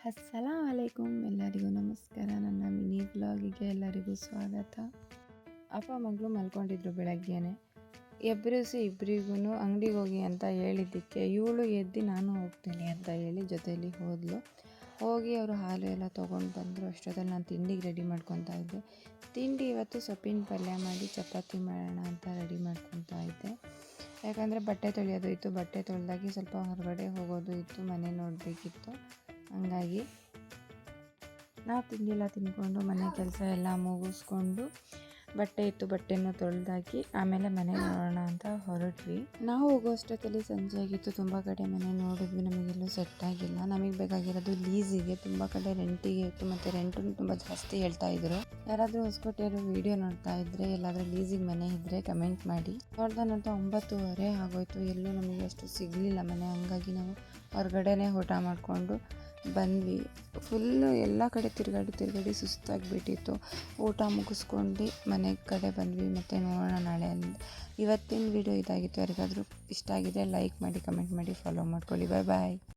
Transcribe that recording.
ಅಸ್ಸಲಾಂ ವಲೈಕುಮ್, ಎಲ್ಲರಿಗೂ ನಮಸ್ಕಾರ. ನನ್ನ ಮಿನಿ ವ್ಲಾಗಿಗೆ ಎಲ್ಲರಿಗೂ ಸ್ವಾಗತ. ಅಪ್ಪ ಮಗಳು ಮಲ್ಕೊಂಡಿದ್ರು ಬೆಳಗ್ಗೆನೆ. ಎಬ್ಬರಿಸಿ ಇಬ್ಬರಿಗೂ ಅಂಗಡಿಗೆ ಹೋಗಿ ಅಂತ ಹೇಳಿದ್ದಕ್ಕೆ ಇವಳು ಎದ್ದು ನಾನು ಹೋಗ್ತೀನಿ ಅಂತ ಹೇಳಿ ಜೊತೆಯಲ್ಲಿ ಹೋದ್ಲು. ಹೋಗಿ ಅವರು ಹಾಲು ಎಲ್ಲ ತೊಗೊಂಡು ಬಂದರು. ಅಷ್ಟೊತ್ತಲ್ಲಿ ನಾನು ತಿಂಡಿಗೆ ರೆಡಿ ಮಾಡ್ಕೊತಾ ಇದ್ದೆ. ತಿಂಡಿ ಇವತ್ತು ಸೊಪ್ಪಿನ ಪಲ್ಯ ಮಾಡಿ ಚಪಾತಿ ಮಾಡೋಣ ಅಂತ ರೆಡಿ ಮಾಡ್ಕೊತಾ ಇದ್ದೆ. ಯಾಕಂದರೆ ಬಟ್ಟೆ ತೊಳೆಯೋದು ಇತ್ತು. ಬಟ್ಟೆ ತೊಳೆದಾಗಿ ಸ್ವಲ್ಪ ಹೊರಗಡೆ ಹೋಗೋದು ಇತ್ತು, ಮನೆ ನೋಡಬೇಕಿತ್ತು. ಹಂಗಾಗಿ ನಾವು ತಿಂಡಿ ಎಲ್ಲ ತಿಂದ್ಕೊಂಡು ಮನೆ ಕೆಲಸ ಎಲ್ಲ ಮುಗಿಸ್ಕೊಂಡು ಬಟ್ಟೆ ಇತ್ತು, ಬಟ್ಟೆನೂ ತೊಳೆದಾಕಿ ಆಮೇಲೆ ಮನೆ ನೋಡೋಣ ಅಂತ ಹೊರಟ್ವಿ. ನಾವು ಹೋಗೋ ಅಷ್ಟೊತ್ತಲ್ಲಿ ಸಂಜೆ ಆಗಿತ್ತು. ತುಂಬ ಕಡೆ ಮನೆ ನೋಡಿದ್ವಿ, ನಮಗೆಲ್ಲೂ ಸೆಟ್ ಆಗಿಲ್ಲ. ನಮಗೆ ಬೇಕಾಗಿರೋದು ಲೀಸಿಗೆ, ತುಂಬ ಕಡೆ ರೆಂಟಿಗೆ ಇತ್ತು ಮತ್ತು ರೆಂಟನ್ನು ತುಂಬ ಜಾಸ್ತಿ ಹೇಳ್ತಾ ಇದ್ರು. ಯಾರಾದರೂ ಹೊಸಕೋಟೆಯವರು ವೀಡಿಯೋ ನೋಡ್ತಾ ಇದ್ದರೆ, ಎಲ್ಲಾದರೂ ಲೀಸಿಗೆ ಮನೆ ಇದ್ದರೆ ಕಮೆಂಟ್ ಮಾಡಿ. ನೋಡ್ತಾ 9:30 ಆಗೋಯ್ತು. ಎಲ್ಲೂ ನಮಗೆ ಅಷ್ಟು ಸಿಗಲಿಲ್ಲ ಮನೆ. ಹಂಗಾಗಿ ನಾವು ಹೊರಗಡೆನೇ ಊಟ ಮಾಡಿಕೊಂಡು ಬಂದ್ವಿ. ಫುಲ್ಲು ಎಲ್ಲ ಕಡೆ ತಿರುಗಾಡಿ ಸುಸ್ತಾಗಿಬಿಟ್ಟಿತ್ತು. ಊಟ ಮುಗಿಸ್ಕೊಂಡು ಮನೆ ಕಡೆ ಬಂದ್ವಿ. ಮತ್ತು ನೋಡೋಣ ನಾಳೆ ಇವತ್ತಿನ ವಿಡಿಯೋ ಇದಾಗಿತ್ತು. ಯಾರಿಗಾದರೂ ಇಷ್ಟ ಆಗಿದ್ರೆ ಲೈಕ್ ಮಾಡಿ, ಕಮೆಂಟ್ ಮಾಡಿ, ಫಾಲೋ ಮಾಡ್ಕೊಳ್ಳಿ. ಬಾಯ್.